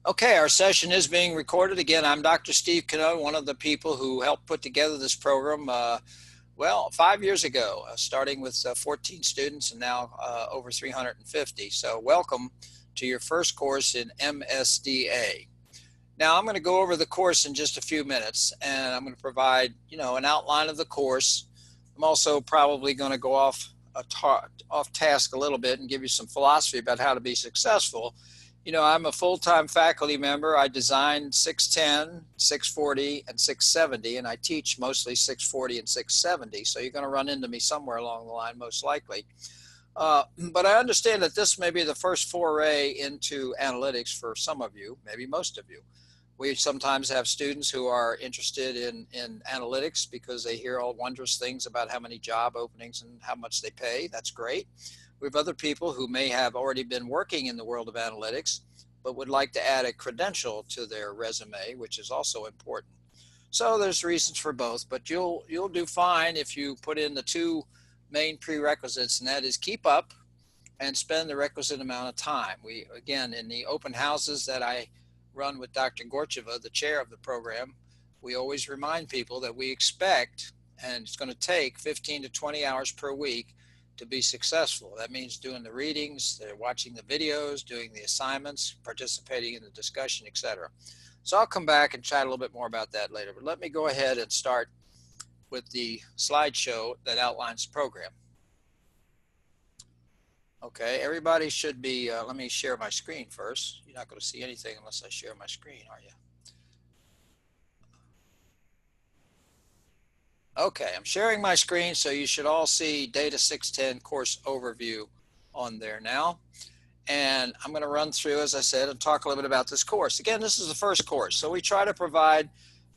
Okay, our session is being recorded. Again, I'm Dr. Steve Cano, one of the people who helped put together this program, 5 years ago, starting with 14 students and now over 350. So welcome to your first course in MSDA. Now I'm going to go over the course in just a few minutes, and I'm going to provide, an outline of the course. I'm also probably going to go off task a little bit and give you some philosophy about how to be successful. I'm a full-time faculty member. I design 610, 640, and 670, and I teach mostly 640 and 670. So you're going to run into me somewhere along the line, most likely. But I understand that this may be the first foray into analytics for some of you, maybe most of you. We sometimes have students who are interested in analytics because they hear all wondrous things about how many job openings and how much they pay. That's great. We have other people who may have already been working in the world of analytics, but would like to add a credential to their resume, which is also important. So there's reasons for both, but you'll do fine if you put in the two main prerequisites, and that is keep up and spend the requisite amount of time. We, again, in the open houses that I run with Dr. Gorcheva, the chair of the program, we always remind people that we expect, and it's going to take 15 to 20 hours per week to be successful. That means doing the readings, watching the videos, doing the assignments, participating in the discussion, etc. So I'll come back and chat a little bit more about that later, but let me go ahead and start with the slideshow that outlines the program. Okay, everybody should be, let me share my screen first. You're not going to see anything unless I share my screen, are you? Okay, I'm sharing my screen, so you should all see Data 610 course overview on there now. And I'm going to run through, as I said, and talk a little bit about this course. Again, this is the first course, so we try to provide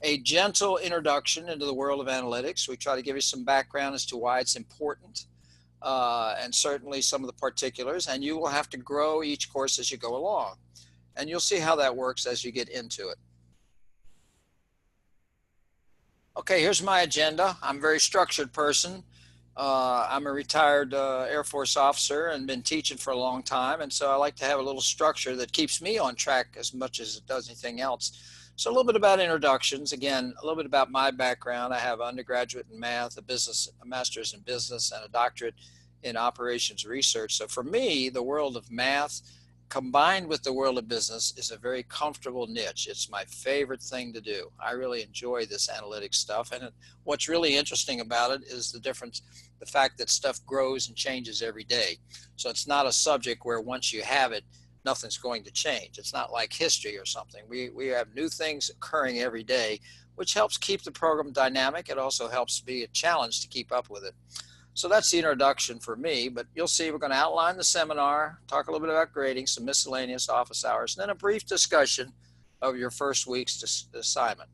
a gentle introduction into the world of analytics. We try to give you some background as to why it's important, and certainly some of the particulars, and you will have to grow each course as you go along. And you'll see how that works as you get into it. Okay, here's my agenda. I'm a very structured person. I'm a retired Air Force officer and been teaching for a long time. And so I like to have a little structure that keeps me on track as much as it does anything else. So a little bit about introductions. Again, a little bit about my background. I have an undergraduate in math, a master's in business, and a doctorate in operations research. So for me, the world of math combined with the world of business is a very comfortable niche. It's my favorite thing to do. I really enjoy this analytics stuff. And what's really interesting about it is the fact that stuff grows and changes every day. So it's not a subject where once you have it, nothing's going to change. It's not like history or something. We have new things occurring every day, which helps keep the program dynamic. It also helps be a challenge to keep up with it. So that's the introduction for me, but you'll see we're going to outline the seminar, talk a little bit about grading, some miscellaneous office hours, and then a brief discussion of your first week's assignment.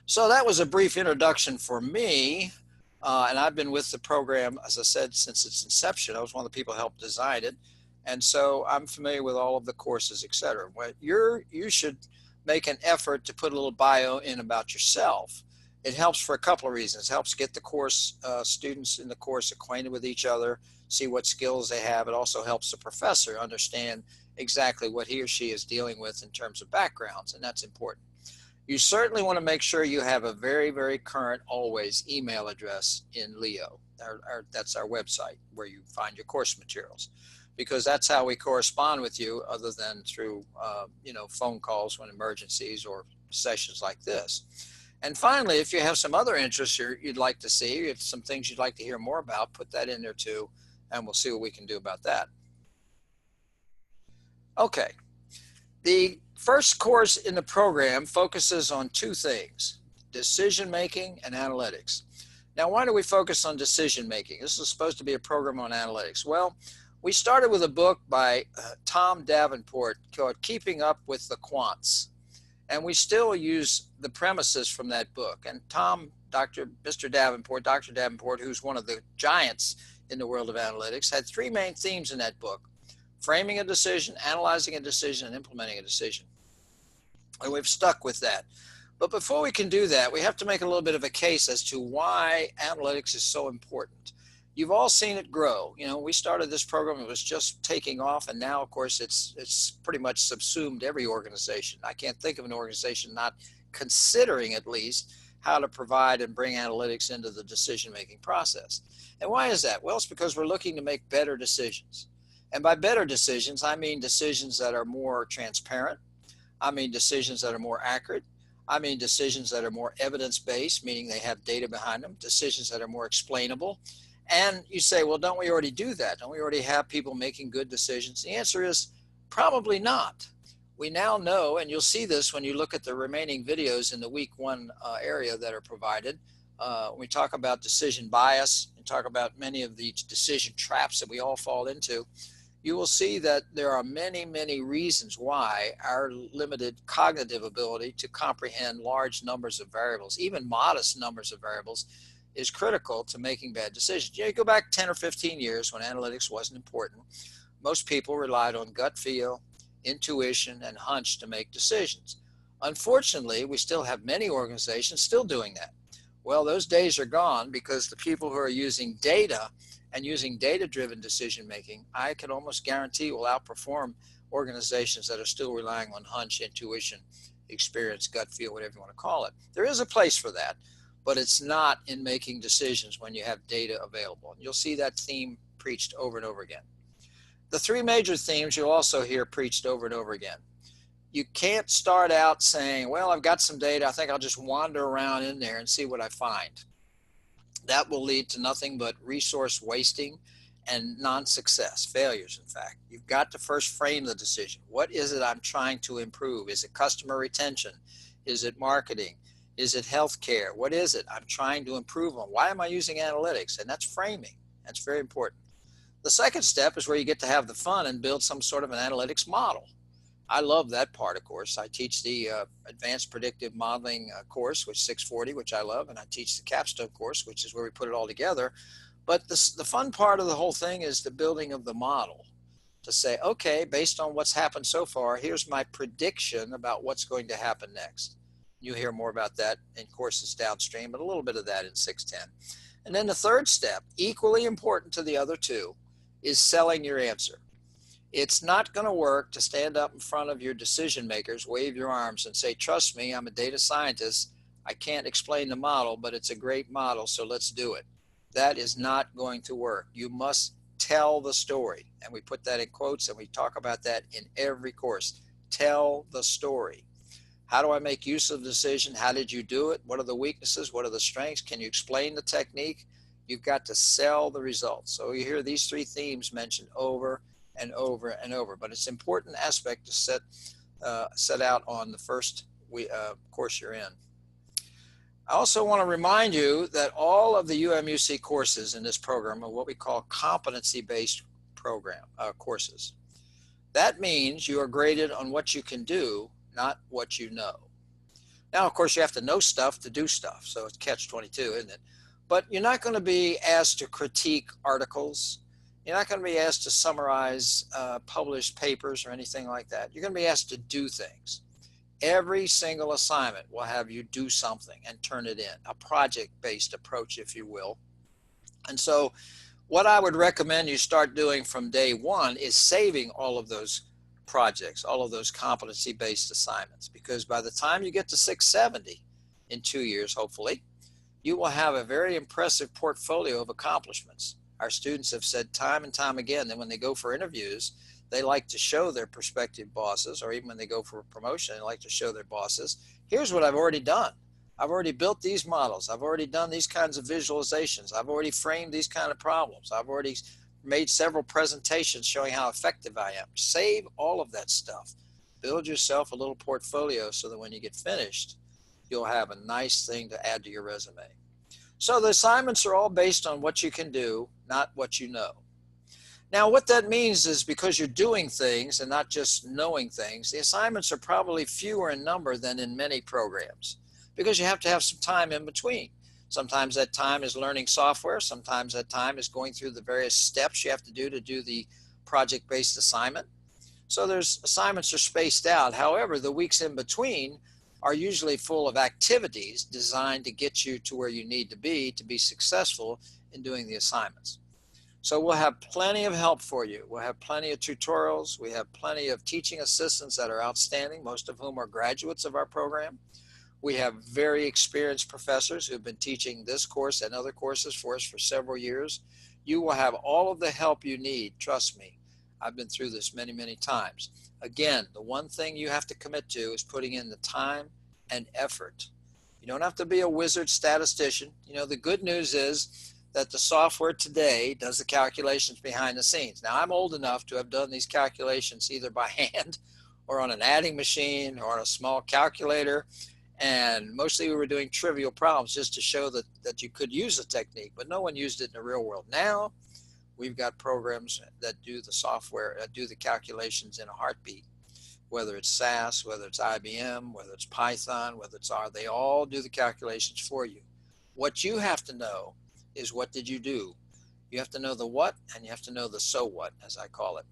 So that was a brief introduction for me, and I've been with the program, as I said, since its inception. I was one of the people who helped design it, and so I'm familiar with all of the courses, etc. You should make an effort to put a little bio in about yourself. It helps for a couple of reasons. It helps get the course students in the course acquainted with each other, see what skills they have. It also helps the professor understand exactly what he or she is dealing with in terms of backgrounds, and that's important. You certainly want to make sure you have a very, very current, always email address in Leo. That's our website where you find your course materials, because that's how we correspond with you, other than through phone calls when emergencies or sessions like this. And finally, if you have some other interests you'd like to see, if some things you'd like to hear more about, put that in there too, and we'll see what we can do about that. Okay, the first course in the program focuses on two things: decision making and analytics. Now, why do we focus on decision making? This is supposed to be a program on analytics. Well, we started with a book by Tom Davenport called Keeping Up with the Quants. And we still use the premises from that book. And Mr. Davenport, who's one of the giants in the world of analytics, had three main themes in that book: framing a decision, analyzing a decision, and implementing a decision. And we've stuck with that. But before we can do that, we have to make a little bit of a case as to why analytics is so important. You've all seen it grow. You know, we started this program, it was just taking off, and now, of course, it's pretty much subsumed every organization. I can't think of an organization not considering, at least, how to provide and bring analytics into the decision-making process. And why is that? Well, it's because we're looking to make better decisions. And by better decisions, I mean decisions that are more transparent. I mean decisions that are more accurate. I mean decisions that are more evidence-based, meaning they have data behind them, decisions that are more explainable. And you say, well, don't we already do that? Don't we already have people making good decisions? The answer is probably not. We now know, and you'll see this when you look at the remaining videos in the week one area that are provided. When we talk about decision bias and talk about many of the decision traps that we all fall into, you will see that there are many, many reasons why our limited cognitive ability to comprehend large numbers of variables, even modest numbers of variables, is critical to making bad decisions. You go back 10 or 15 years when analytics wasn't important. Most people relied on gut feel, intuition, and hunch to make decisions. Unfortunately, we still have many organizations still doing that. Well, those days are gone, because the people who are using data and using data-driven decision-making, I can almost guarantee will outperform organizations that are still relying on hunch, intuition, experience, gut feel, whatever you want to call it. There is a place for that, but it's not in making decisions when you have data available. And you'll see that theme preached over and over again. The three major themes you'll also hear preached over and over again. You can't start out saying, well, I've got some data, I think I'll just wander around in there and see what I find. That will lead to nothing but resource wasting and non-success, failures, in fact. You've got to first frame the decision. What is it I'm trying to improve? Is it customer retention? Is it marketing? Is it healthcare? What is it I'm trying to improve on? Why am I using analytics? And that's framing. That's very important. The second step is where you get to have the fun and build some sort of an analytics model. I love that part, of course. I teach the Advanced Predictive Modeling course, which is 640, which I love, and I teach the Capstone course, which is where we put it all together. But the fun part of the whole thing is the building of the model, to say, okay, based on what's happened so far, here's my prediction about what's going to happen next. You'll hear more about that in courses downstream, but a little bit of that in 610. And then the third step, equally important to the other two, is selling your answer. It's not going to work to stand up in front of your decision makers, wave your arms and say, trust me, I'm a data scientist. I can't explain the model, but it's a great model, so let's do it. That is not going to work. You must tell the story. And we put that in quotes, and we talk about that in every course. Tell the story. How do I make use of the decision? How did you do it? What are the weaknesses? What are the strengths? Can you explain the technique? You've got to sell the results. So you hear these three themes mentioned over and over and over, but it's an important aspect to set out on the first course you're in. I also want to remind you that all of the UMUC courses in this program are what we call competency-based courses. That means you are graded on what you can do, not what you know. Now, of course, you have to know stuff to do stuff, so it's catch-22, isn't it? But you're not going to be asked to critique articles. You're not going to be asked to summarize published papers or anything like that. You're going to be asked to do things. Every single assignment will have you do something and turn it in, a project-based approach, if you will. And so what I would recommend you start doing from day one is saving all of those projects, all of those competency-based assignments, because by the time you get to 670 in 2 years, hopefully, you will have a very impressive portfolio of accomplishments. Our students have said time and time again that when they go for interviews, they like to show their prospective bosses, or even when they go for a promotion, they like to show their bosses, here's what I've already done. I've already built these models. I've already done these kinds of visualizations. I've already framed these kind of problems. I've already made several presentations showing how effective I am. Save all of that stuff. Build yourself a little portfolio so that when you get finished, you'll have a nice thing to add to your resume. So the assignments are all based on what you can do, not what you know. Now, what that means is because you're doing things and not just knowing things, the assignments are probably fewer in number than in many programs, because you have to have some time in between. Sometimes that time is learning software. Sometimes that time is going through the various steps you have to do the project-based assignment. So there's assignments are spaced out. However, the weeks in between are usually full of activities designed to get you to where you need to be successful in doing the assignments. So we'll have plenty of help for you. We'll have plenty of tutorials. We have plenty of teaching assistants that are outstanding, most of whom are graduates of our program. We have very experienced professors who've been teaching this course and other courses for us for several years. You will have all of the help you need. Trust me. I've been through this many, many times. Again, the one thing you have to commit to is putting in the time and effort. You don't have to be a wizard statistician. You know, the good news is that the software today does the calculations behind the scenes. Now, I'm old enough to have done these calculations either by hand or on an adding machine or on a small calculator. And mostly we were doing trivial problems just to show that you could use the technique, but no one used it in the real world. Now, we've got programs that do the software, do the calculations in a heartbeat, whether it's SAS, whether it's IBM, whether it's Python, whether it's R, they all do the calculations for you. What you have to know is what did you do? You have to know the what and you have to know the so what, as I call it.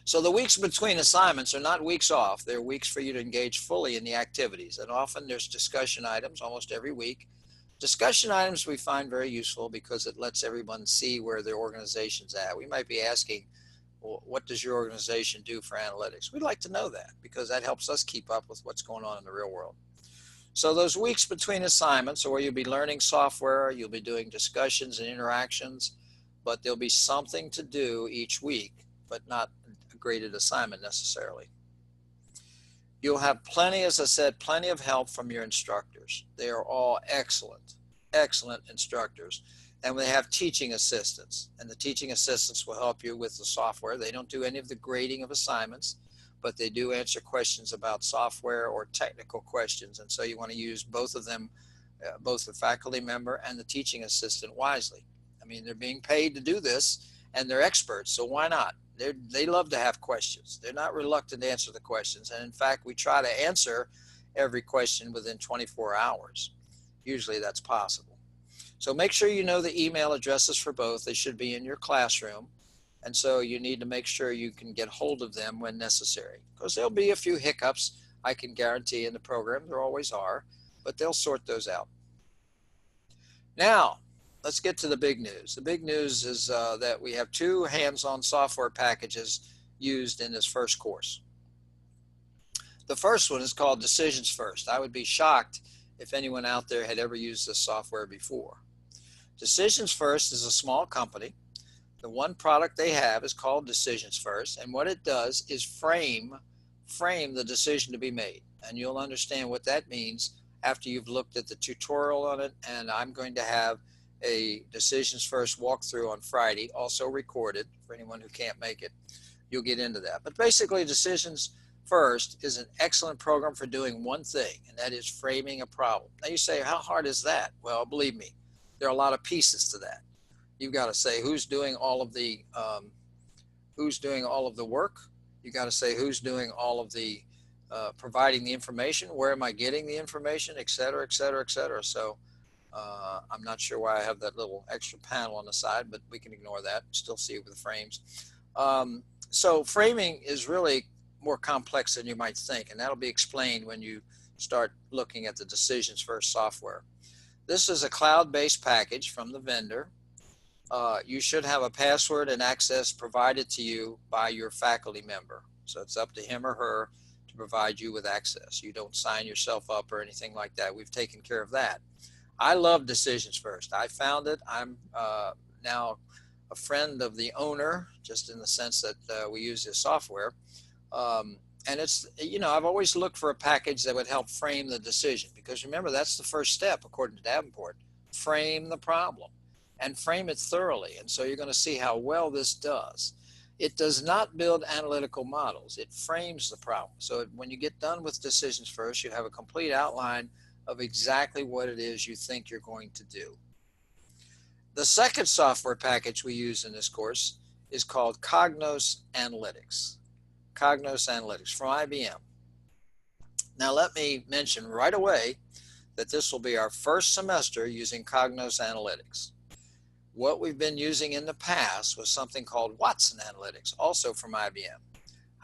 So the weeks between assignments are not weeks off. They're weeks for you to engage fully in the activities. And often there's discussion items almost every week. Discussion items we find very useful because it lets everyone see where their organization's at. We might be asking, well, what does your organization do for analytics? We'd like to know that because that helps us keep up with what's going on in the real world. So those weeks between assignments are where you'll be learning software, you'll be doing discussions and interactions, but there'll be something to do each week, but not a graded assignment necessarily. You'll have plenty, as I said, plenty of help from your instructors. They are all excellent, excellent instructors. And they have teaching assistants, and the teaching assistants will help you with the software. They don't do any of the grading of assignments, but they do answer questions about software or technical questions. And so you want to use both of them, both the faculty member and the teaching assistant wisely. I mean, they're being paid to do this and they're experts, so why not? They love to have questions. They're not reluctant to answer the questions. And in fact, we try to answer every question within 24 hours. Usually that's possible. So make sure you know the email addresses for both. They should be in your classroom. And so you need to make sure you can get hold of them when necessary, because there'll be a few hiccups, I can guarantee, in the program. There always are, but they'll sort those out. Now, let's get to the big news. The big news is that we have 2 hands-on software packages used in this first course. The first one is called Decisions First. I would be shocked if anyone out there had ever used this software before. Decisions First is a small company. The one product they have is called Decisions First, and what it does is frame the decision to be made. And you'll understand what that means after you've looked at the tutorial on it, and I'm going to have a Decisions First walkthrough on Friday, also recorded for anyone who can't make it. You'll get into that. But basically, Decisions First is an excellent program for doing one thing, and that is framing a problem. Now you say, how hard is that? Well, believe me, there are a lot of pieces to that. You've got to say who's doing all of the work. You got to say who's doing all of the providing the information. Where am I getting the information, et cetera, et cetera, et cetera. So I'm not sure why I have that little extra panel on the side, but we can ignore that. Still see it with the frames. So framing is really more complex than you might think, and that'll be explained when you start looking at the Decisions First software. This is a cloud-based package from the vendor. You should have a password and access provided to you by your faculty member. So it's up to him or her to provide you with access. You don't sign yourself up or anything like that. We've taken care of that. I love Decisions First. I found it. I'm now a friend of the owner, just in the sense that we use his software. And it's, you know, I've always looked for a package that would help frame the decision, because remember, that's the first step, according to Davenport. Frame the problem and frame it thoroughly. And so you're going to see how well this does. It does not build analytical models. It frames the problem. So when you get done with Decisions First, you have a complete outline of exactly what it is you think you're going to do. The second software package we use in this course is called Cognos Analytics. Cognos Analytics from IBM. Now let me mention right away that this will be our first semester using Cognos Analytics. What we've been using in the past was something called Watson Analytics, also from IBM.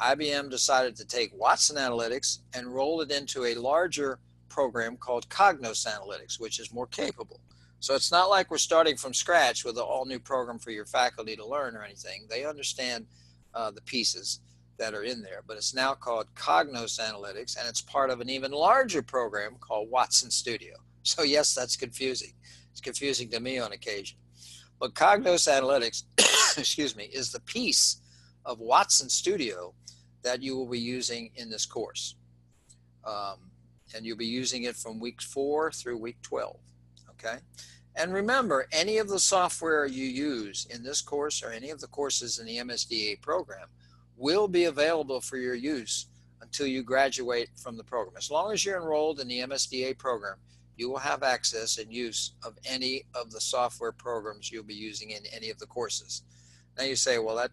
IBM decided to take Watson Analytics and roll it into a larger program called Cognos Analytics, which is more capable. So it's not like we're starting from scratch with an all new program for your faculty to learn or anything. They understand the pieces that are in there, but it's now called Cognos Analytics, and it's part of an even larger program called Watson Studio. So yes, that's confusing. It's confusing to me on occasion. But Cognos Analytics, excuse me, is the piece of Watson Studio that you will be using in this course. And you'll be using it from week 4 through week 12, okay? And remember, any of the software you use in this course or any of the courses in the MSDA program will be available for your use until you graduate from the program. As long as you're enrolled in the MSDA program, you will have access and use of any of the software programs you'll be using in any of the courses. Now you say, well, I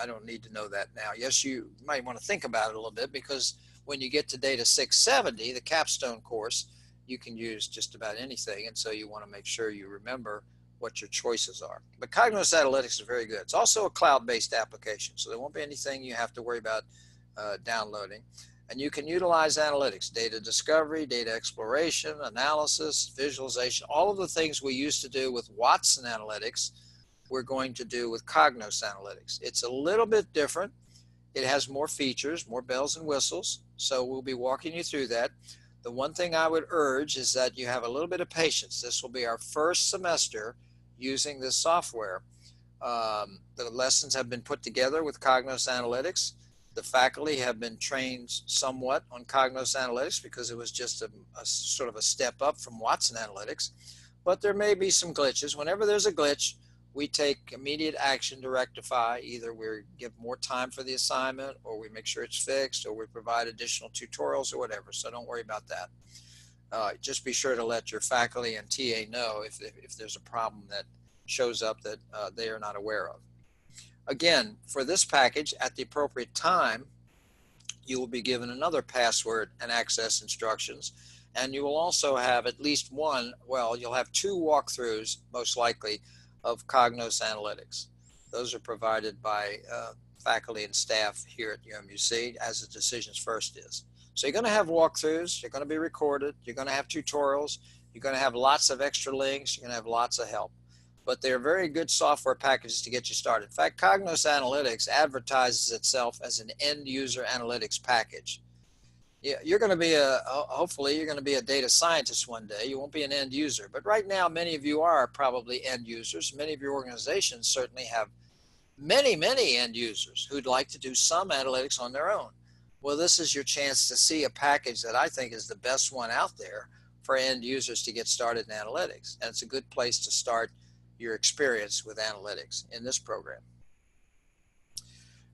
don't need to know that now. Yes, you might want to think about it a little bit, because when you get to Data 670, the capstone course, you can use just about anything. And so you want to make sure you remember what your choices are. But Cognos Analytics is very good. It's also a cloud-based application, so there won't be anything you have to worry about downloading. And you can utilize analytics, data discovery, data exploration, analysis, visualization, all of the things we used to do with Watson Analytics, we're going to do with Cognos Analytics. It's a little bit different. It has more features, more bells and whistles. So we'll be walking you through that. The one thing I would urge is that you have a little bit of patience. This will be our first semester using this software. The lessons have been put together with Cognos Analytics. The faculty have been trained somewhat on Cognos Analytics because it was just a sort of a step up from Watson Analytics. But there may be some glitches. Whenever there's a glitch, we take immediate action to rectify. Either we give more time for the assignment, or we make sure it's fixed, or we provide additional tutorials or whatever. So don't worry about that. Just be sure to let your faculty and TA know if there's a problem that shows up that they are not aware of. Again, for this package, at the appropriate time, you will be given another password and access instructions. And you will also have at least one, well, you'll have 2 walkthroughs, most likely, of Cognos Analytics. Those are provided by faculty and staff here at UMUC, as the Decisions First is. So you're going to have walkthroughs, you're going to be recorded, you're going to have tutorials, you're going to have lots of extra links, you're going to have lots of help. But they're very good software packages to get you started. In fact, Cognos Analytics advertises itself as an end user analytics package. You're going to be hopefully you're going to be a data scientist one day. You won't be an end user, but right now many of you are probably end users. Many of your organizations certainly have many end users who'd like to do some analytics on their own. Well, this is your chance to see a package that I think is the best one out there for end users to get started in analytics. And it's a good place to start your experience with analytics in this program.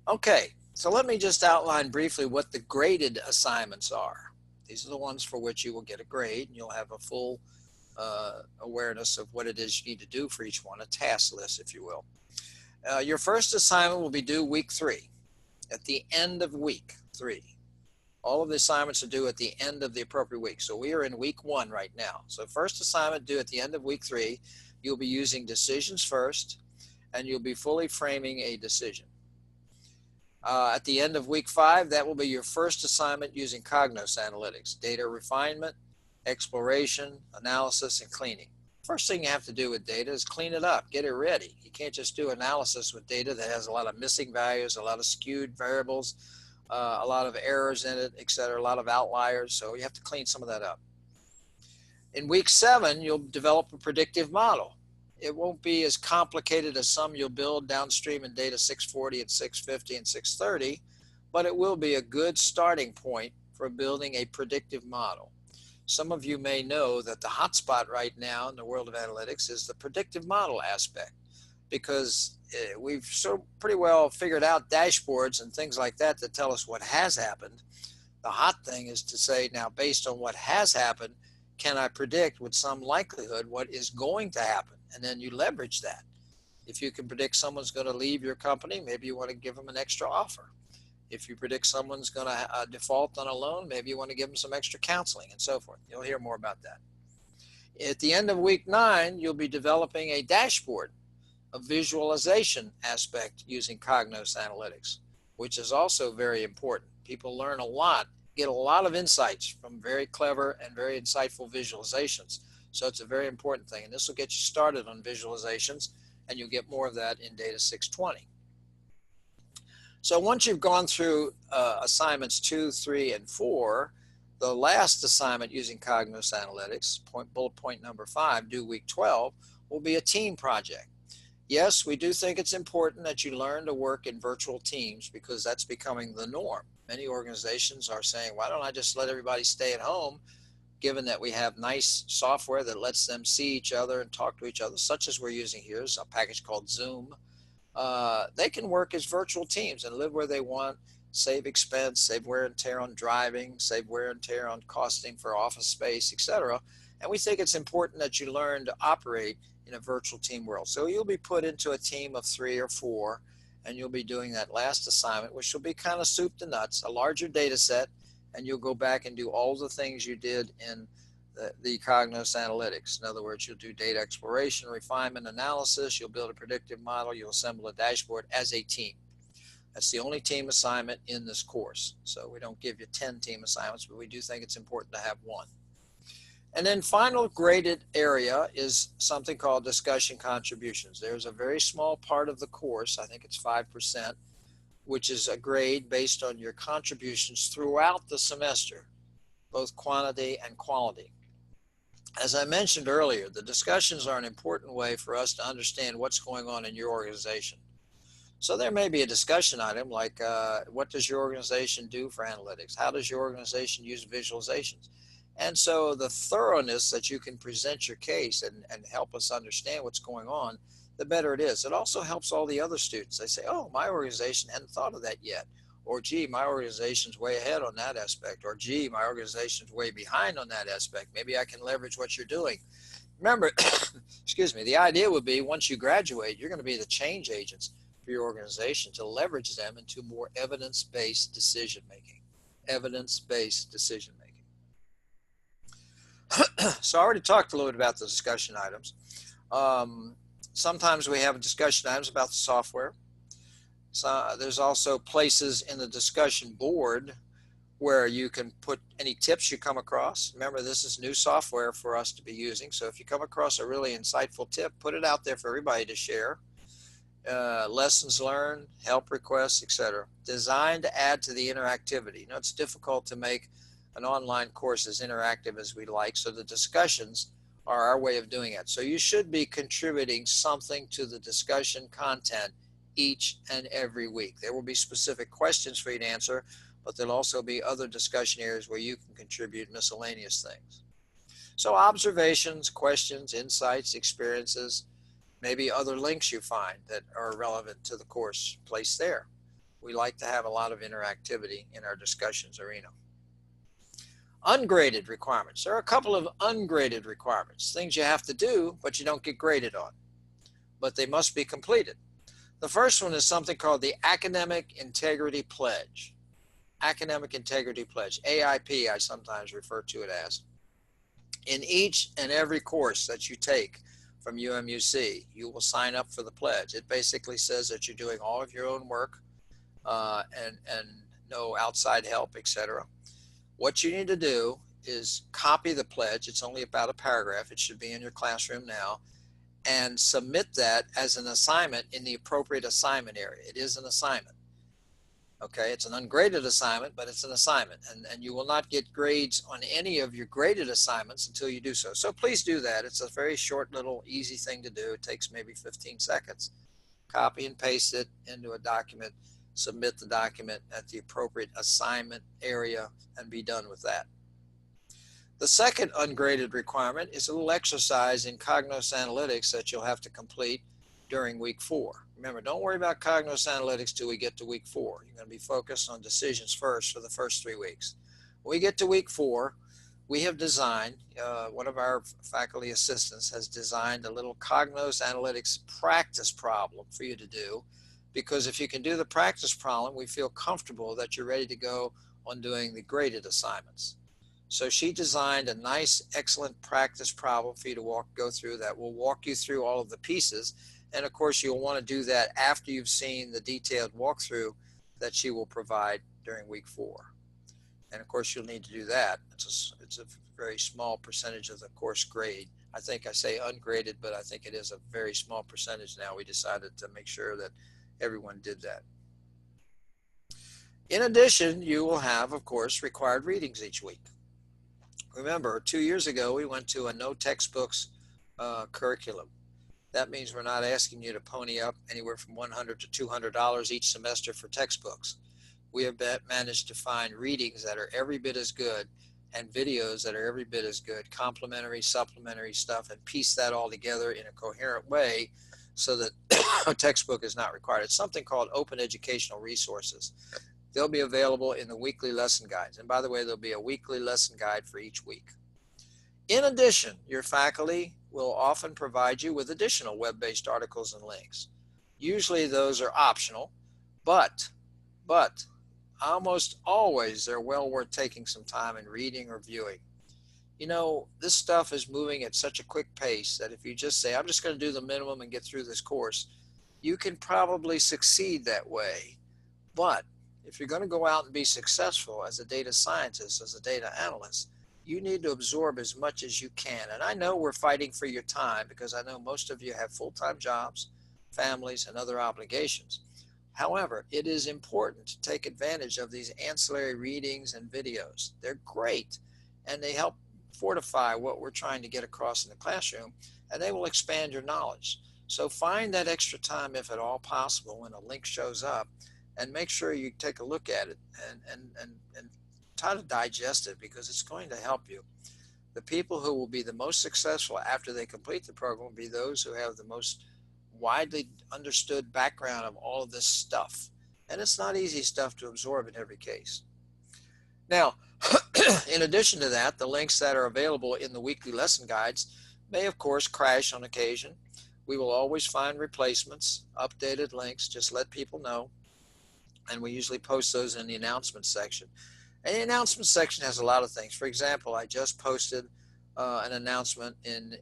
Okay, so let me just outline briefly what the graded assignments are. These are the ones for which you will get a grade, and you'll have a full awareness of what it is you need to do for each one, a task list, if you will. Your first assignment will be due week 3, at the end of week 3. All of the assignments are due at the end of the appropriate week. So we are in week 1 right now. So first assignment due at the end of week 3, you'll be using Decisions First, and you'll be fully framing a decision. At the end of week 5, that will be your first assignment using Cognos Analytics, data refinement, exploration, analysis, and cleaning. First thing you have to do with data is clean it up, get it ready. You can't just do analysis with data that has a lot of missing values, a lot of skewed variables, a lot of errors in it, etc., a lot of outliers. So you have to clean some of that up. In week 7, you'll develop a predictive model. It won't be as complicated as some you'll build downstream in data 640 and 650 and 630, but it will be a good starting point for building a predictive model. Some of you may know that the hotspot right now in the world of analytics is the predictive model aspect, because we've so pretty well figured out dashboards and things like that that tell us what has happened. The hot thing is to say, now based on what has happened, can I predict with some likelihood what is going to happen? And then you leverage that. If you can predict someone's going to leave your company, maybe you want to give them an extra offer. If you predict someone's going to default on a loan, maybe you want to give them some extra counseling and so forth. You'll hear more about that. At the end of week 9, you'll be developing a dashboard, a visualization aspect using Cognos Analytics, which is also very important. People learn a lot, get a lot of insights from very clever and very insightful visualizations. So it's a very important thing. And this will get you started on visualizations, and you'll get more of that in Data 620. So once you've gone through assignments 2, 3, and 4, the last assignment using Cognos Analytics, bullet point number 5, due week 12, will be a team project. Yes, we do think it's important that you learn to work in virtual teams because that's becoming the norm. Many organizations are saying, why don't I just let everybody stay at home, given that we have nice software that lets them see each other and talk to each other, such as we're using here, is a package called Zoom. They can work as virtual teams and live where they want, save expense, save wear and tear on driving, save wear and tear on costing for office space, etc. And we think it's important that you learn to operate in a virtual team world. So you'll be put into a team of 3 or 4, and you'll be doing that last assignment, which will be kind of soup to nuts, a larger data set, and you'll go back and do all the things you did in the Cognos Analytics. In other words, you'll do data exploration, refinement, analysis, you'll build a predictive model, you'll assemble a dashboard as a team. That's the only team assignment in this course. So we don't give you 10 team assignments, but we do think it's important to have one. And then final graded area is something called discussion contributions. There's a very small part of the course, I think it's 5%, which is a grade based on your contributions throughout the semester, both quantity and quality. As I mentioned earlier, the discussions are an important way for us to understand what's going on in your organization. So there may be a discussion item like, what does your organization do for analytics? How does your organization use visualizations? And so the thoroughness that you can present your case and help us understand what's going on, the better it is. It also helps all the other students. They say, oh, my organization hadn't thought of that yet. Or, gee, my organization's way ahead on that aspect. Or, gee, my organization's way behind on that aspect. Maybe I can leverage what you're doing. Remember, excuse me, the idea would be once you graduate, you're going to be the change agents for your organization to leverage them into more evidence-based decision-making. Evidence-based decision-making. So I already talked a little bit about the discussion items. Sometimes we have discussion items about the software. So there's also places in the discussion board where you can put any tips you come across. Remember, this is new software for us to be using. So if you come across a really insightful tip, put it out there for everybody to share. Lessons learned, help requests, etc. Designed to add to the interactivity. You know, it's difficult to make an online course as interactive as we like, so the discussions are our way of doing it. So you should be contributing something to the discussion content each and every week. There will be specific questions for you to answer, but there'll also be other discussion areas where you can contribute miscellaneous things. So observations, questions, insights, experiences, maybe other links you find that are relevant to the course placed there. We like to have a lot of interactivity in our discussions arena. Ungraded requirements. There are a couple of ungraded requirements, things you have to do, but you don't get graded on, but they must be completed. The first one is something called the Academic Integrity Pledge. Academic Integrity Pledge, AIP, I sometimes refer to it as. In each and every course that you take from UMUC, you will sign up for the pledge. It basically says that you're doing all of your own work and no outside help, etc. What you need to do is copy the pledge. It's only about a paragraph. It should be in your classroom now, and submit that as an assignment in the appropriate assignment area. It is an assignment. Okay, it's an ungraded assignment, but it's an assignment, and you will not get grades on any of your graded assignments until you do so. So please do that. It's a very short, little, easy thing to do. It takes maybe 15 seconds. Copy and paste it into a document, submit the document at the appropriate assignment area, and be done with that. The second ungraded requirement is a little exercise in Cognos Analytics that you'll have to complete during week 4. Remember, don't worry about Cognos Analytics till we get to week 4. You're going to be focused on decisions first for the first 3 weeks. When we get to week 4, we have designed, one of our faculty assistants has designed a little Cognos Analytics practice problem for you to do, because if you can do the practice problem, we feel comfortable that you're ready to go on doing the graded assignments. So she designed a nice, excellent practice problem for you to go through that will walk you through all of the pieces. And of course, you'll want to do that after you've seen the detailed walkthrough that she will provide during week 4. And of course, you'll need to do that. It's a very small percentage of the course grade. I think I say ungraded, but I think it is a very small percentage now. We decided to make sure that everyone did that. In addition, you will have, of course, required readings each week. Remember, 2 years ago, we went to a no textbooks curriculum. That means we're not asking you to pony up anywhere from $100 to $200 each semester for textbooks. We have managed to find readings that are every bit as good and videos that are every bit as good, complementary, supplementary stuff, and piece that all together in a coherent way so that a textbook is not required. It's something called open educational resources. They'll be available in the weekly lesson guides. And by the way, there'll be a weekly lesson guide for each week. In addition, your faculty will often provide you with additional web-based articles and links. Usually those are optional, but almost always they're well worth taking some time and reading or viewing. You know, this stuff is moving at such a quick pace that if you just say, I'm just going to do the minimum and get through this course, you can probably succeed that way. But if you're going to go out and be successful as a data scientist, as a data analyst, you need to absorb as much as you can. And I know we're fighting for your time because I know most of you have full-time jobs, families, and other obligations. However, it is important to take advantage of these ancillary readings and videos. They're great, and they help fortify what we're trying to get across in the classroom, and they will expand your knowledge. So find that extra time, if at all possible, when a link shows up, and make sure you take a look at it and try to digest it, because it's going to help you. The people who will be the most successful after they complete the program will be those who have the most widely understood background of all of this stuff. And it's not easy stuff to absorb in every case. Now, in addition to that, the links that are available in the weekly lesson guides may, of course, crash on occasion. We will always find replacements, updated links, just let people know. And we usually post those in the announcement section. And the announcement section has a lot of things. For example, I just posted an announcement in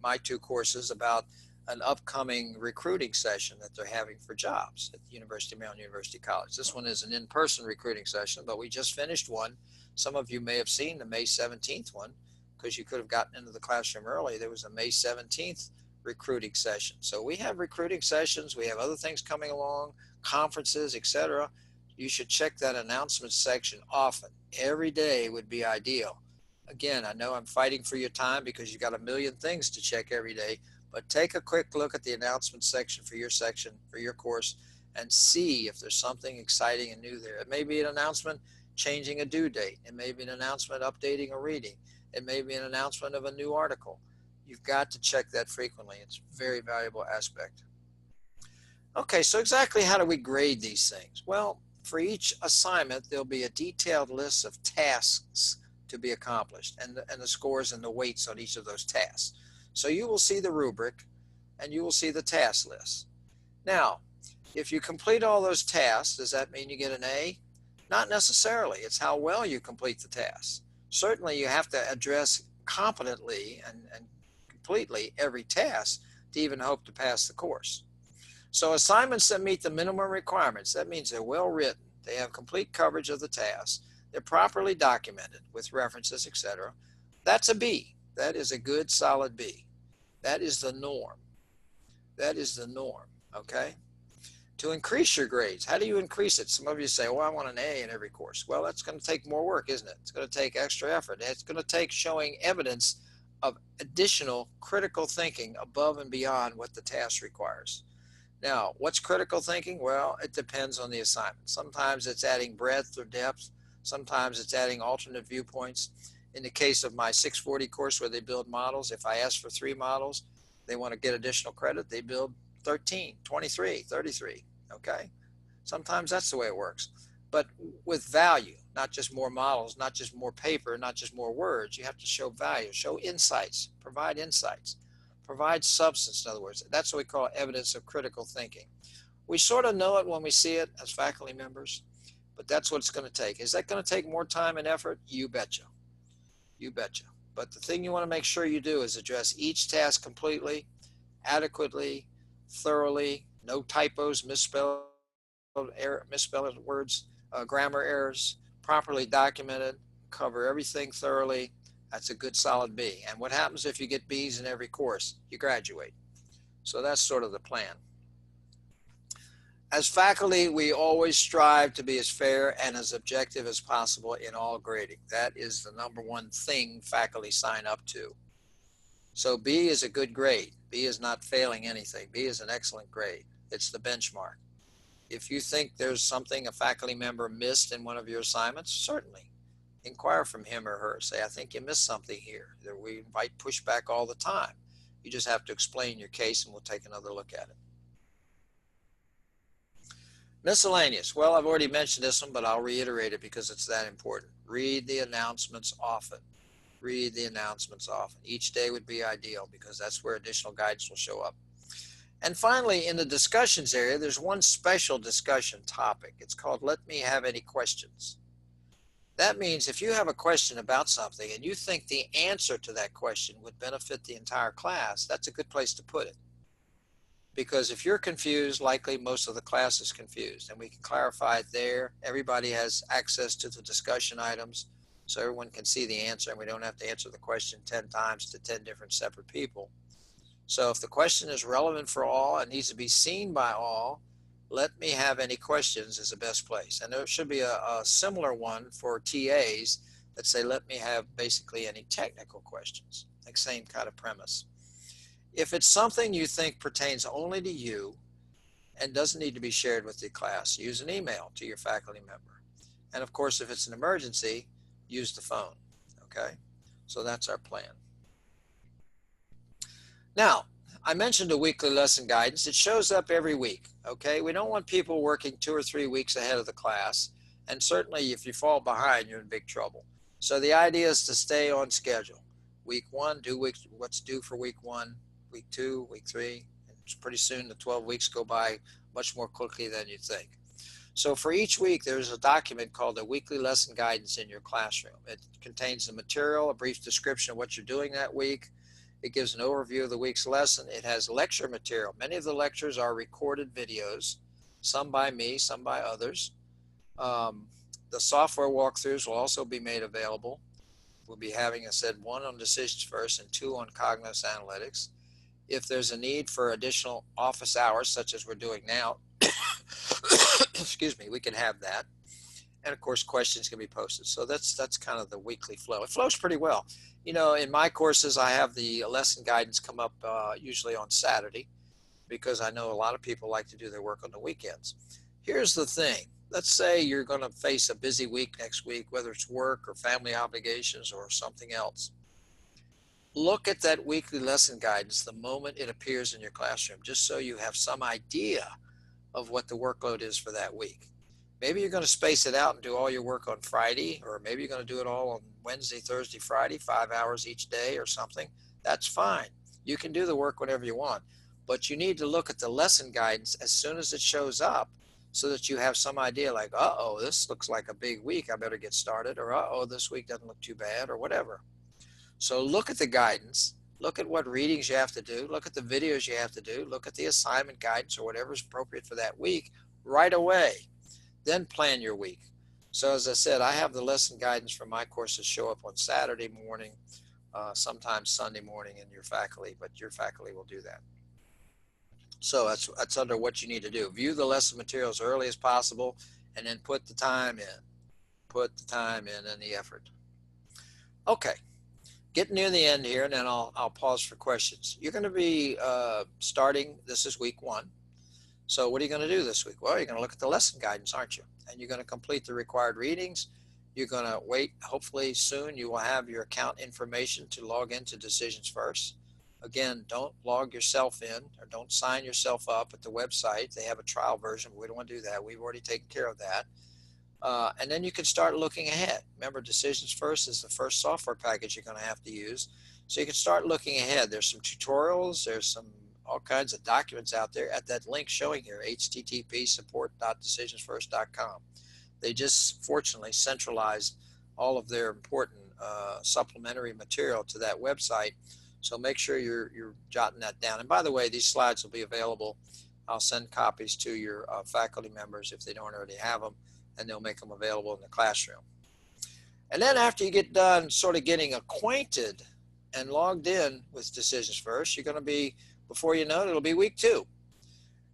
my 2 courses about an upcoming recruiting session that they're having for jobs at the University of Maryland University College. This one is an in-person recruiting session, but we just finished one. Some of you may have seen the May 17th one because you could have gotten into the classroom early. There was a May 17th recruiting session. So we have recruiting sessions. We have other things coming along, conferences, etc. You should check that announcement section often. Every day would be ideal. Again, I know I'm fighting for your time because you've got a million things to check every day, but take a quick look at the announcement section, for your course, and see if there's something exciting and new there. It may be an announcement changing a due date. It may be an announcement updating a reading. It may be an announcement of a new article. You've got to check that frequently. It's a very valuable aspect. Okay, so exactly how do we grade these things? Well, for each assignment, there'll be a detailed list of tasks to be accomplished and the scores and the weights on each of those tasks. So you will see the rubric and you will see the task list. Now, if you complete all those tasks, does that mean you get an A? Not necessarily. It's how well you complete the tasks. Certainly you have to address competently and completely every task to even hope to pass the course. So assignments that meet the minimum requirements, that means they're well written, they have complete coverage of the task, they're properly documented with references, etc. That's a B. That is a good, solid B. That is the norm. That is the norm, okay? To increase your grades, how do you increase it? Some of you say, well, I want an A in every course. Well, that's going to take more work, isn't it? It's going to take extra effort. It's going to take showing evidence of additional critical thinking above and beyond what the task requires. Now, what's critical thinking? Well, it depends on the assignment. Sometimes it's adding breadth or depth. Sometimes it's adding alternate viewpoints. In the case of my 640 course where they build models, if I ask for 3 models, they want to get additional credit, they build 13, 23, 33, okay? Sometimes that's the way it works. But with value, not just more models, not just more paper, not just more words, you have to show value, show insights, provide substance, in other words. That's what we call evidence of critical thinking. We sort of know it when we see it as faculty members, but that's what it's going to take. Is that going to take more time and effort? You betcha. You betcha. But the thing you want to make sure you do is address each task completely, adequately, thoroughly, no typos, misspelled words, grammar errors, properly documented, cover everything thoroughly, that's a good solid B. And what happens if you get B's in every course? You graduate. So that's sort of the plan. As faculty, we always strive to be as fair and as objective as possible in all grading. That is the number one thing faculty sign up to. So B is a good grade. B is not failing anything. B is an excellent grade. It's the benchmark. If you think there's something a faculty member missed in one of your assignments, certainly inquire from him or her. Say, I think you missed something here. We invite pushback all the time. You just have to explain your case and we'll take another look at it. Miscellaneous. Well, I've already mentioned this one, but I'll reiterate it because it's that important. Read the announcements often. Read the announcements often. Each day would be ideal because that's where additional guidance will show up. And finally, in the discussions area, there's one special discussion topic. It's called Let Me Have Any Questions. That means if you have a question about something and you think the answer to that question would benefit the entire class, that's a good place to put it. Because if you're confused, likely most of the class is confused, and we can clarify it there. Everybody has access to the discussion items, so everyone can see the answer, and we don't have to answer the question 10 times to 10 different separate people. So if the question is relevant for all and needs to be seen by all, Let Me Have Any Questions is the best place. And there should be a similar one for TAs that say, let me have basically any technical questions, like same kind of premise. If it's something you think pertains only to you and doesn't need to be shared with the class, use an email to your faculty member. And of course, if it's an emergency, use the phone, okay? So that's our plan. Now, I mentioned a weekly lesson guidance. It shows up every week, okay? We don't want people working 2 or 3 weeks ahead of the class. And certainly if you fall behind, you're in big trouble. So the idea is to stay on schedule. Week 1, do what's due for week 1. Week 2, week 3, and pretty soon the 12 weeks go by much more quickly than you think. So for each week, there's a document called a weekly lesson guidance in your classroom. It contains the material, a brief description of what you're doing that week. It gives an overview of the week's lesson. It has lecture material. Many of the lectures are recorded videos, some by me, some by others. The software walkthroughs will also be made available. We'll be having, I said, 1 on Decisions First and 2 on Cognitive Analytics. If there's a need for additional office hours, such as we're doing now, excuse me, we can have that. And of course, questions can be posted. So that's kind of the weekly flow. It flows pretty well. You know, in my courses, I have the lesson guidance come up usually on Saturday because I know a lot of people like to do their work on the weekends. Here's the thing. Let's say you're going to face a busy week next week, whether it's work or family obligations or something else. Look at that weekly lesson guidance the moment it appears in your classroom, just so you have some idea of what the workload is for that week. Maybe you're going to space it out and do all your work on Friday, or maybe you're going to do it all on Wednesday, Thursday, Friday, 5 hours each day or something. That's fine. You can do the work whenever you want, but you need to look at the lesson guidance as soon as it shows up so that you have some idea like, uh-oh, this looks like a big week. I better get started, or uh-oh, this week doesn't look too bad, or whatever. So look at the guidance, look at what readings you have to do, look at the videos you have to do, look at the assignment guidance or whatever is appropriate for that week right away. Then plan your week. So as I said, I have the lesson guidance for my courses show up on Saturday morning, sometimes Sunday morning in your faculty, but your faculty will do that. So that's under what you need to do. View the lesson materials early as possible and then put the time in. Put the time in and the effort. Okay. Getting near the end here, and then I'll pause for questions. You're going to be starting, this is week 1. So what are you going to do this week? Well, you're going to look at the lesson guidance, aren't you? And you're going to complete the required readings. You're going to wait. Hopefully soon you will have your account information to log into Decisions First. Again, don't log yourself in or don't sign yourself up at the website. They have a trial version, but we don't want to do that. We've already taken care of that. And then you can start looking ahead. Remember, Decisions First is the first software package you're going to have to use. So you can start looking ahead. There's some tutorials. There's all kinds of documents out there at that link showing here, http://support.decisionsfirst.com. They just fortunately centralized all of their important supplementary material to that website. So make sure you're jotting that down. And by the way, these slides will be available. I'll send copies to your faculty members if they don't already have them, and they'll make them available in the classroom. And then after you get done sort of getting acquainted and logged in with Decisions First, you're going to be, before you know it, it'll be week 2.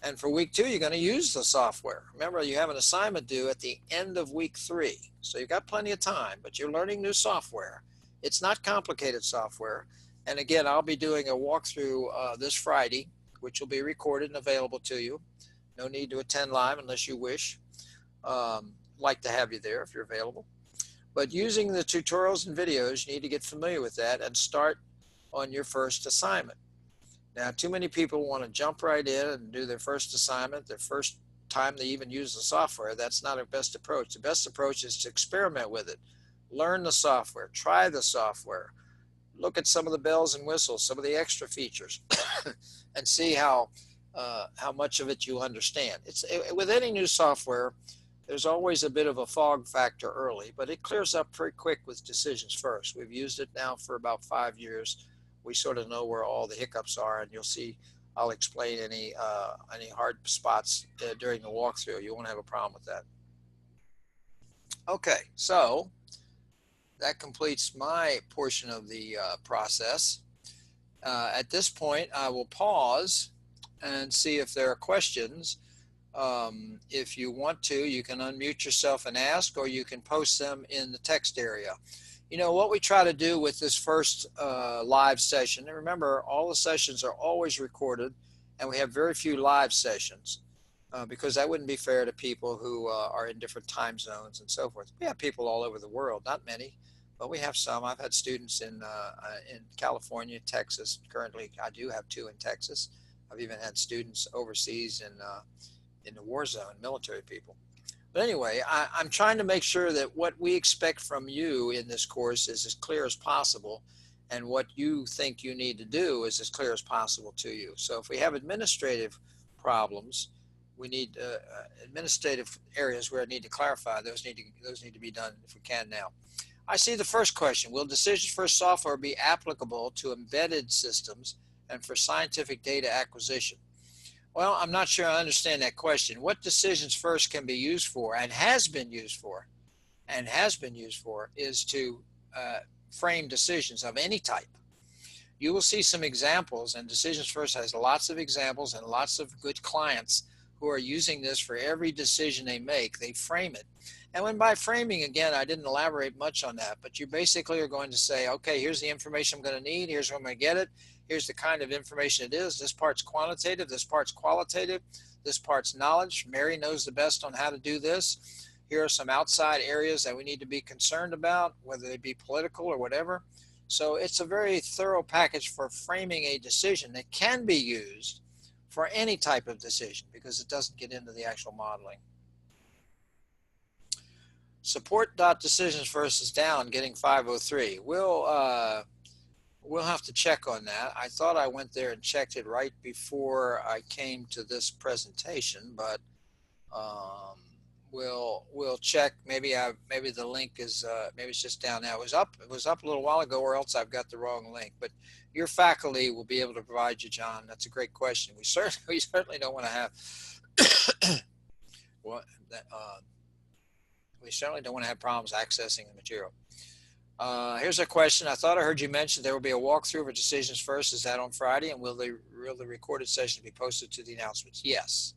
And for week 2, you're going to use the software. Remember, you have an assignment due at the end of week 3. So you've got plenty of time, but you're learning new software. It's not complicated software. And again, I'll be doing a walkthrough this Friday, which will be recorded and available to you. No need to attend live unless you wish. Like to have you there if you're available. But using the tutorials and videos, you need to get familiar with that and start on your first assignment. Now, too many people want to jump right in and do their first assignment, their first time they even use the software. That's not our best approach. The best approach is to experiment with it. Learn the software, try the software, look at some of the bells and whistles, some of the extra features, and see how much of it you understand. With any new software, there's always a bit of a fog factor early, but it clears up pretty quick with Decisions First. We've used it now for about 5 years. We sort of know where all the hiccups are, and you'll see I'll explain any hard spots during the walkthrough. You won't have a problem with that. Okay, so that completes my portion of the process. At this point, I will pause and see if there are questions. If you want to, you can unmute yourself and ask, or you can post them in the text area. You know, what we try to do with this first live session, and remember, all the sessions are always recorded, and we have very few live sessions because that wouldn't be fair to people who are in different time zones and so forth. We have people all over the world, not many, but we have some. I've had students in California, Texas. Currently, I do have 2 in Texas. I've even had students overseas in the war zone, military people. But anyway, I'm trying to make sure that what we expect from you in this course is as clear as possible, and what you think you need to do is as clear as possible to you. So if we have administrative problems, we need administrative areas where I need to clarify. Those need to be done if we can now. I see the first question: will Decisions First software be applicable to embedded systems and for scientific data acquisition? Well, I'm not sure I understand that question. What Decisions First can be used for and has been used for is to frame decisions of any type. You will see some examples, and Decisions First has lots of examples and lots of good clients who are using this for every decision they make. They frame it. And when by framing, again, I didn't elaborate much on that, but you basically are going to say, okay, here's the information I'm going to need. Here's where I'm going to get it. Here's the kind of information it is. This part's quantitative. This part's qualitative. This part's knowledge. Mary knows the best on how to do this. Here are some outside areas that we need to be concerned about, whether they be political or whatever. So it's a very thorough package for framing a decision that can be used for any type of decision because it doesn't get into the actual modeling. Support.decisions first is down, getting 503. We'll have to check on that. I thought I went there and checked it right before I came to this presentation, but we'll check. Maybe the link is maybe it's just down now. It was up a little while ago, or else I've got the wrong link. But your faculty will be able to provide you, John. That's a great question. We certainly don't want to have we certainly don't want to have problems accessing the material. Here's a question. I thought I heard you mention there will be a walkthrough for Decisions First. Is that on Friday? And will the recorded session be posted to the announcements? Yes.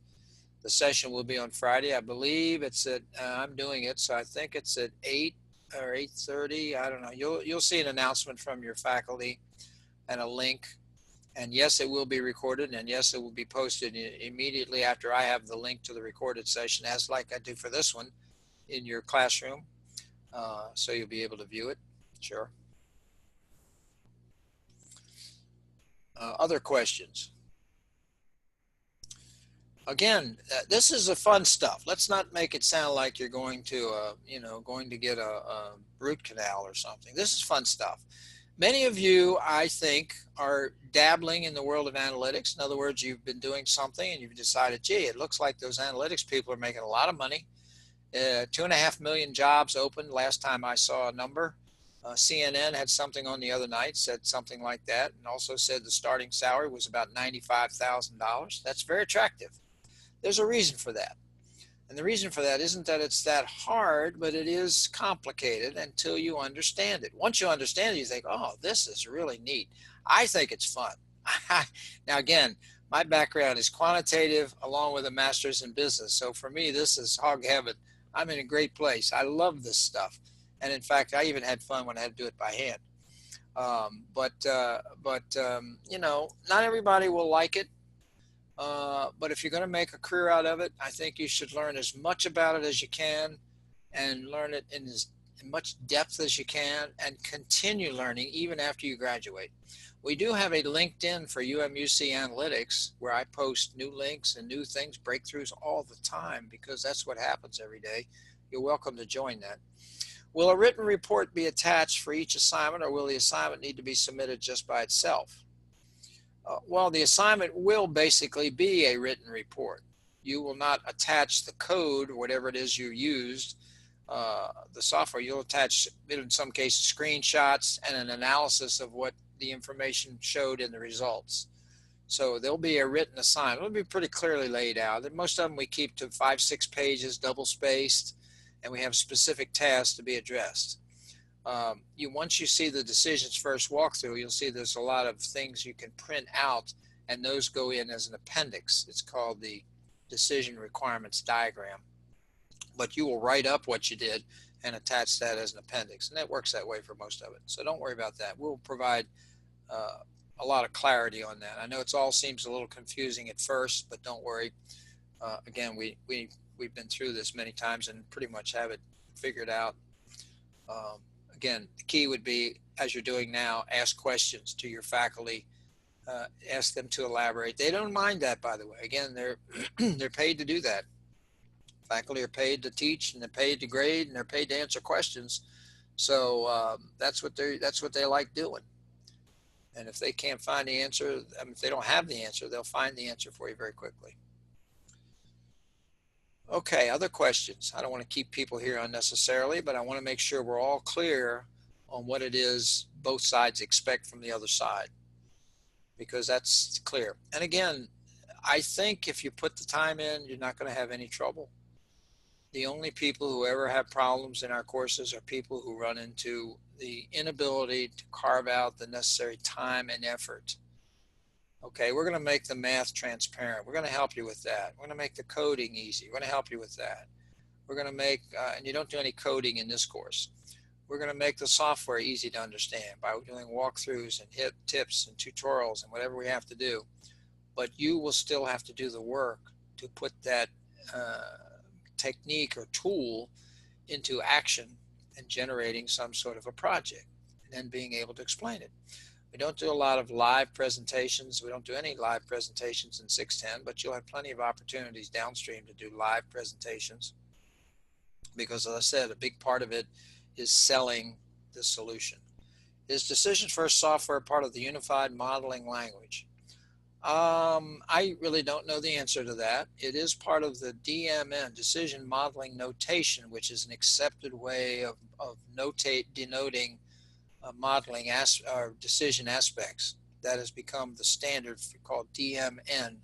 The session will be on Friday. I believe it's at, I'm doing it, so I think it's at 8 or 8:30. I don't know. You'll see an announcement from your faculty and a link. And yes, it will be recorded. And yes, it will be posted immediately after I have the link to the recorded session, as like I do for this one, in your classroom. So you'll be able to view it. Sure. Other questions? Again, this is a fun stuff. Let's not make it sound like you're going to, going to get a root canal or something. This is fun stuff. Many of you, I think, are dabbling in the world of analytics. In other words, you've been doing something and you've decided, gee, it looks like those analytics people are making a lot of money. 2.5 million jobs opened last time I saw a number. CNN had something on the other night, said something like that, and also said the starting salary was about $95,000. That's very attractive. There's a reason for that. And the reason for that isn't that it's that hard, but it is complicated until you understand it. Once you understand it, you think, oh, this is really neat. I think it's fun. Now, again, my background is quantitative along with a master's in business. So for me, this is hog heaven. I'm in a great place. I love this stuff. And in fact, I even had fun when I had to do it by hand. You know, not everybody will like it. But if you're going to make a career out of it, I think you should learn as much about it as you can and learn it in as much depth as you can and continue learning even after you graduate. We do have a LinkedIn for UMUC Analytics where I post new links and new things, breakthroughs all the time because that's what happens every day. You're welcome to join that. Will a written report be attached for each assignment, or will the assignment need to be submitted just by itself? Well, the assignment will basically be a written report. You will not attach the code, whatever it is you used, the software. You'll attach, in some cases, screenshots and an analysis of what the information showed in the results. So there'll be a written assignment. It'll be pretty clearly laid out. And most of them we keep to 5-6 pages, double spaced, and we have specific tasks to be addressed. Once you see the decisions first walkthrough, you'll see there's a lot of things you can print out, and those go in as an appendix. It's called the decision requirements diagram. But you will write up what you did and attach that as an appendix, and that works that way for most of it. So don't worry about that. We'll provide a lot of clarity on that. I know it all seems a little confusing at first, but don't worry. Again, we've been through this many times and pretty much have it figured out. Again, the key would be, as you're doing now, ask questions to your faculty, ask them to elaborate. They don't mind that, by the way. Again, they're paid to do that. Faculty are paid to teach, and they're paid to grade, and they're paid to answer questions. So that's what they like doing. And if they can't find the answer, if they don't have the answer, they'll find the answer for you very quickly. Okay, other questions? I don't want to keep people here unnecessarily, but I want to make sure we're all clear on what it is both sides expect from the other side, because that's clear. And again, I think if you put the time in, you're not going to have any trouble. The only people who ever have problems in our courses are people who run into the inability to carve out the necessary time and effort. Okay, we're going to make the math transparent. We're going to help you with that. We're going to make the coding easy. We're going to help you with that. We're going to make, and you don't do any coding in this course. We're going to make the software easy to understand by doing walkthroughs and tips and tutorials and whatever we have to do. But you will still have to do the work to put that technique or tool into action and generating some sort of a project and then being able to explain it. We don't do a lot of live presentations. We don't do any live presentations in 610, but you'll have plenty of opportunities downstream to do live presentations because, as I said, a big part of it is selling the solution. Is Decisions First software part of the unified modeling language? I really don't know the answer to that. It is part of the DMN, Decision Modeling Notation, which is an accepted way of denoting modeling decision aspects. That has become the standard called DMN.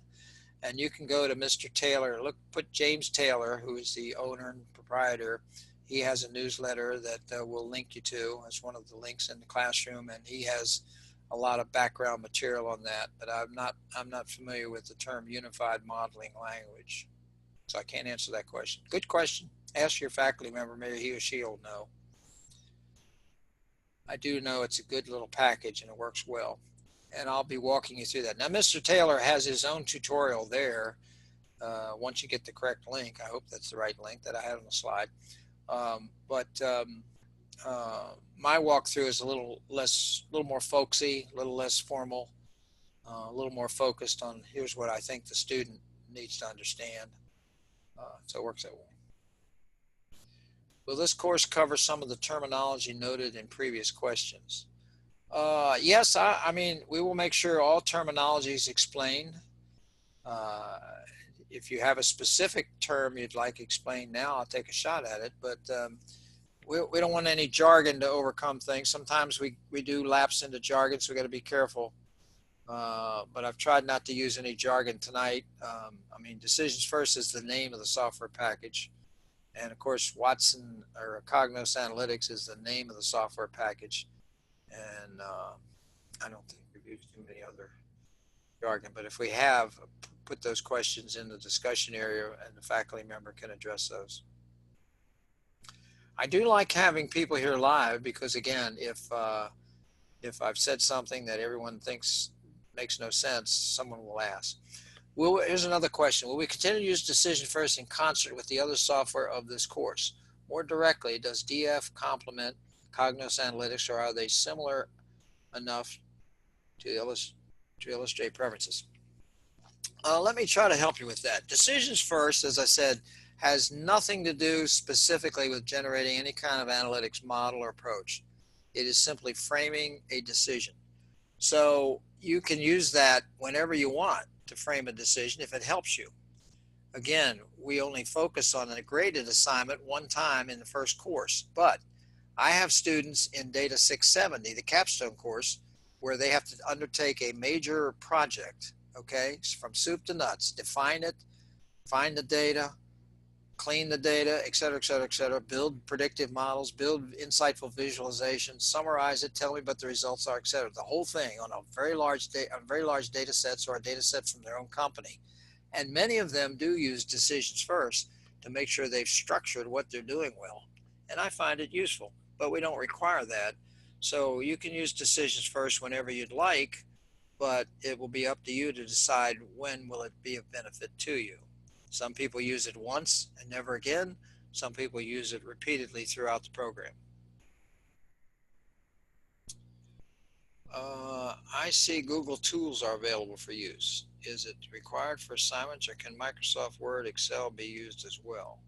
And you can go to Mr. Taylor, put James Taylor, who is the owner and proprietor. He has a newsletter that we'll link you to as one of the links in the classroom, and he has a lot of background material on that, but I'm not familiar with the term unified modeling language. So I can't answer that question. Good question. Ask your faculty member, maybe he or she will know. I do know it's a good little package and it works well. And I'll be walking you through that. Now, Mr. Taylor has his own tutorial there. Once you get the correct link, I hope that's the right link that I had on the slide. My walkthrough is a little more folksy, a little less formal, a little more focused on here's what I think the student needs to understand. So it works that way. Will this course cover some of the terminology noted in previous questions? Yes, I mean, we will make sure all terminology is explained. If you have a specific term you'd like explained now, I'll take a shot at it, but we don't want any jargon to overcome things. Sometimes we do lapse into jargon, so we got to be careful. but I've tried not to use any jargon tonight. I mean, Decisions First is the name of the software package. And of course, Watson or Cognos Analytics is the name of the software package. And I don't think we've used too many other jargon, but if we have, put those questions in the discussion area and the faculty member can address those. I do like having people here live because again, if I've said something that everyone thinks makes no sense, someone will ask. Here's another question. Will we continue to use Decision First in concert with the other software of this course? More directly, does DF complement Cognos Analytics, or are they similar enough to illustrate preferences? Let me try to help you with that. Decisions First, as I said, has nothing to do specifically with generating any kind of analytics model or approach. It is simply framing a decision. So you can use that whenever you want to frame a decision if it helps you. Again, we only focus on a graded assignment one time in the first course, but I have students in Data 670, the capstone course, where they have to undertake a major project, okay, from soup to nuts, define it, find the data, clean the data, et cetera, et cetera, et cetera, build predictive models, build insightful visualizations, summarize it, tell me what the results are, et cetera. The whole thing on a very large data sets or a data set from their own company. And many of them do use Decisions First to make sure they've structured what they're doing well. And I find it useful, but we don't require that. So you can use Decisions First whenever you'd like, but it will be up to you to decide when will it be of benefit to you. Some people use it once and never again. Some people use it repeatedly throughout the program. I see Google Tools are available for use. Is it required for assignments, or can Microsoft Word, Excel be used as well?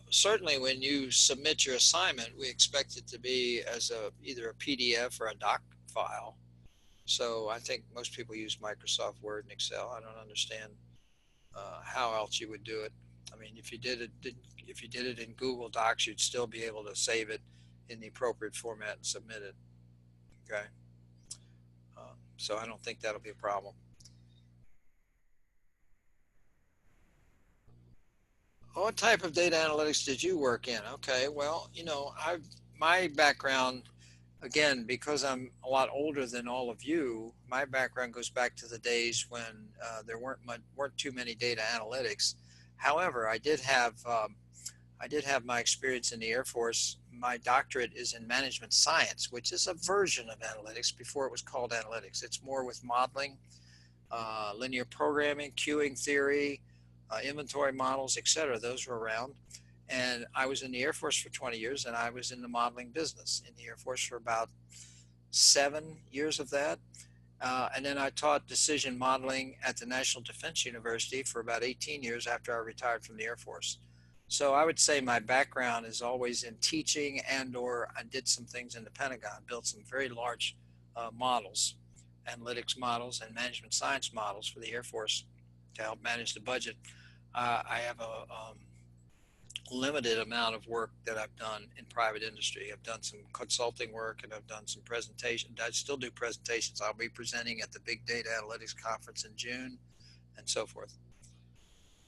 Certainly when you submit your assignment, we expect it to be as either a PDF or a doc file. So I think most people use Microsoft Word and Excel. I don't understand how else you would do it. I mean, if you did it in Google Docs, you'd still be able to save it in the appropriate format and submit it. Okay. So I don't think that'll be a problem. What type of data analytics did you work in? Okay, well, my background, again, because I'm a lot older than all of you, my background goes back to the days when there weren't too many data analytics. However, I did have my experience in the Air Force. My doctorate is in management science, which is a version of analytics before it was called analytics. It's more with modeling, linear programming, queuing theory, inventory models, etc. Those were around. And I was in the Air Force for 20 years, and I was in the modeling business in the Air Force for about 7 years of that. And then I taught decision modeling at the National Defense University for about 18 years after I retired from the Air Force. So I would say my background is always in teaching, and or I did some things in the Pentagon, built some very large models, analytics models and management science models for the Air Force to help manage the budget. I have a limited amount of work that I've done in private industry. I've done some consulting work and I've done some presentations. I still do presentations. I'll be presenting at the Big Data Analytics Conference in June and so forth.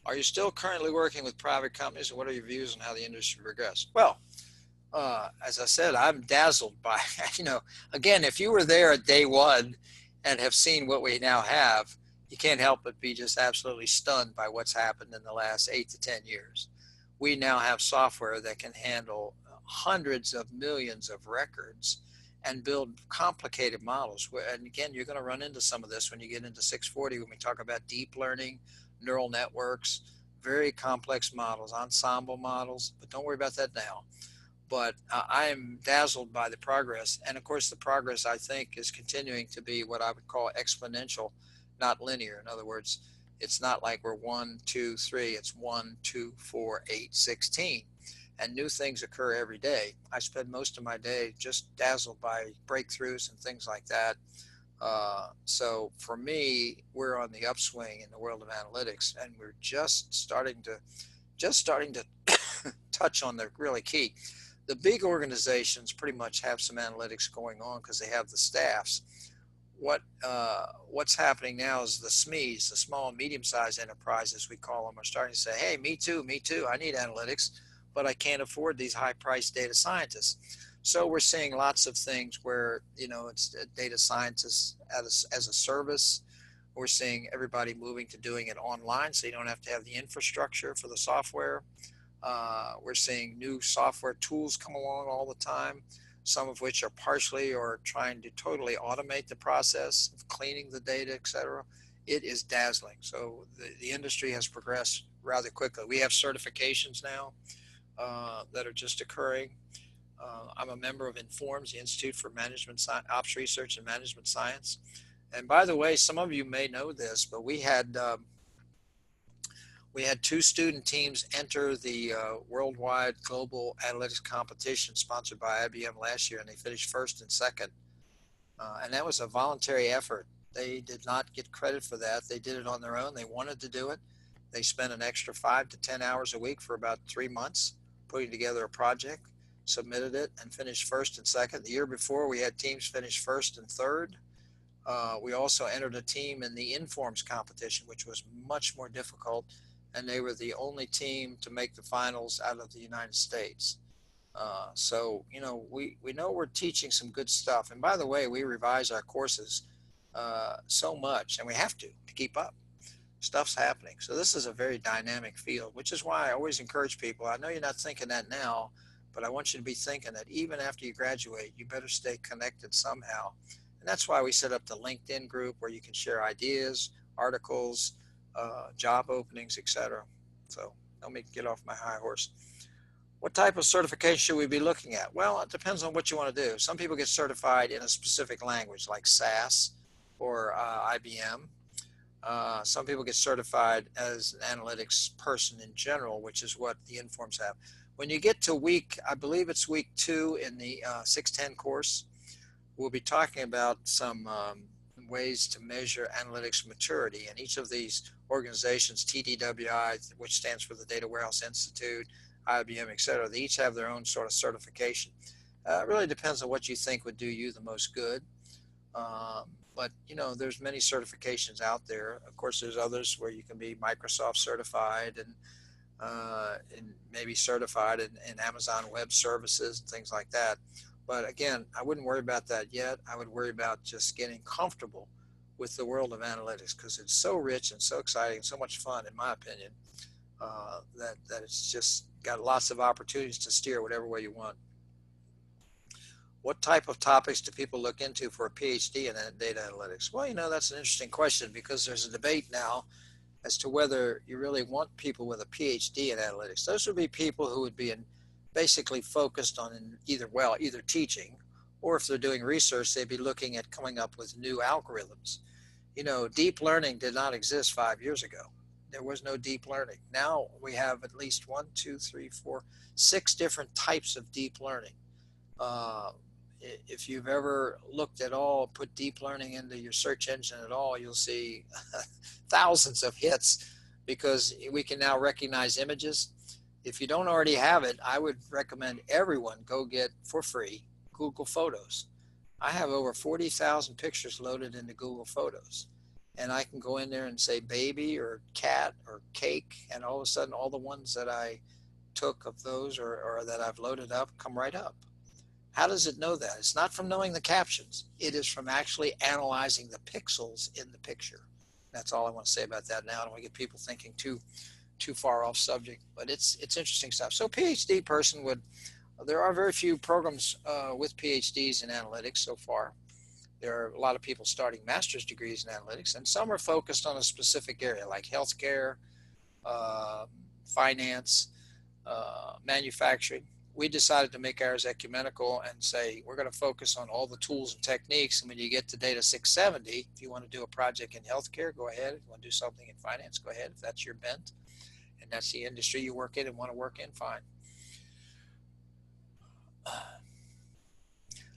Are you still currently working with private companies, and what are your views on how the industry progressed? Well, as I said, I'm dazzled by, again, if you were there at day one and have seen what we now have, you can't help but be just absolutely stunned by what's happened in the last 8 to 10 years. We now have software that can handle hundreds of millions of records and build complicated models. And again, you're going to run into some of this when you get into 640, when we talk about deep learning, neural networks, very complex models, ensemble models, but don't worry about that now. But I am dazzled by the progress. And of course, the progress, I think, is continuing to be what I would call exponential, not linear. In other words, it's not like we're 1, 2, 3, it's 1, 2, 4, 8, 16. And new things occur every day. I spend most of my day just dazzled by breakthroughs and things like that. So for me, we're on the upswing in the world of analytics, and we're just starting to touch on the really key. The big organizations pretty much have some analytics going on because they have the staffs. what's happening now is the SMEs, the small and medium-sized enterprises, we call them, are starting to say, hey, me too, I need analytics, but I can't afford these high-priced data scientists. So we're seeing lots of things where, it's data scientists as a service. We're seeing everybody moving to doing it online, so you don't have to have the infrastructure for the software. We're seeing new software tools come along all the time, some of which are partially or trying to totally automate the process of cleaning the data, et cetera. It is dazzling. So the industry has progressed rather quickly. We have certifications now that are just occurring. I'm a member of INFORMS, the Institute for Management Ops Research and Management Science. And by the way, some of you may know this, but we had two student teams enter the worldwide global analytics competition sponsored by IBM last year, and they finished first and second. And that was a voluntary effort. They did not get credit for that. They did it on their own. They wanted to do it. They spent an extra 5 to 10 hours a week for about 3 months putting together a project, submitted it, and finished first and second. The year before, we had teams finish first and third. We also entered a team in the INFORMS competition, which was much more difficult, and they were the only team to make the finals out of the United States. So, we know we're teaching some good stuff. And by the way, we revise our courses so much, and we have to keep up. Stuff's happening. So this is a very dynamic field, which is why I always encourage people. I know you're not thinking that now, but I want you to be thinking that even after you graduate, you better stay connected somehow. And that's why we set up the LinkedIn group where you can share ideas, articles, job openings, etc. So let me get off my high horse. What type of certification should we be looking at? Well, it depends on what you want to do. Some people get certified in a specific language like SAS or IBM. Some people get certified as an analytics person in general, which is what the INFORMS have. When you get to I believe it's week 2 in the 610 course, we'll be talking about some ways to measure analytics maturity. And each of these organizations, TDWI, which stands for the Data Warehouse Institute, IBM, et cetera, they each have their own sort of certification. It really depends on what you think would do you the most good. But, there's many certifications out there. Of course, there's others where you can be Microsoft certified and maybe certified in Amazon Web Services and things like that. But again, I wouldn't worry about that yet. I would worry about just getting comfortable with the world of analytics because it's so rich and so exciting and so much fun, in my opinion, that it's just got lots of opportunities to steer whatever way you want. What type of topics do people look into for a PhD in data analytics? Well, that's an interesting question because there's a debate now as to whether you really want people with a PhD in analytics. Those would be people who would be basically focused on either teaching, or if they're doing research, they'd be looking at coming up with new algorithms. Deep learning did not exist 5 years ago. There was no deep learning. Now we have at least 6 different types of deep learning. If you've ever looked at all, put deep learning into your search engine at all, you'll see thousands of hits because we can now recognize images. If you don't already have it, I would recommend everyone go get for free Google Photos. I have over 40,000 pictures loaded into Google Photos, and I can go in there and say baby or cat or cake, and all of a sudden all the ones that I took of those or that I've loaded up come right up. How does it know that? It's not from knowing the captions. It is from actually analyzing the pixels in the picture. That's all I want to say about that now. I don't want to get people thinking too far off subject, but it's interesting stuff. So PhD person there are very few programs with PhDs in analytics so far. There are a lot of people starting master's degrees in analytics, and some are focused on a specific area like healthcare, finance, manufacturing. We decided to make ours ecumenical and say we're going to focus on all the tools and techniques. And when you get to Data 670, if you want to do a project in healthcare, go ahead. If you want to do something in finance, go ahead. If that's your bent and that's the industry you work in and want to work in, fine.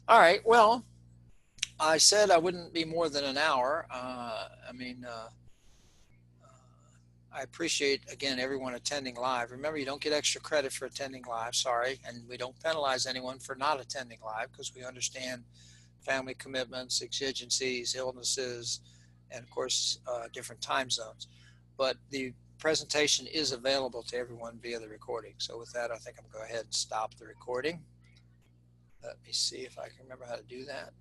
All right. Well, I said I wouldn't be more than an hour. I appreciate, again, everyone attending live. Remember, you don't get extra credit for attending live, sorry, and we don't penalize anyone for not attending live because we understand family commitments, exigencies, illnesses, and of course, different time zones. But the presentation is available to everyone via the recording. So with that, I think I'm going to go ahead and stop the recording. Let me see if I can remember how to do that.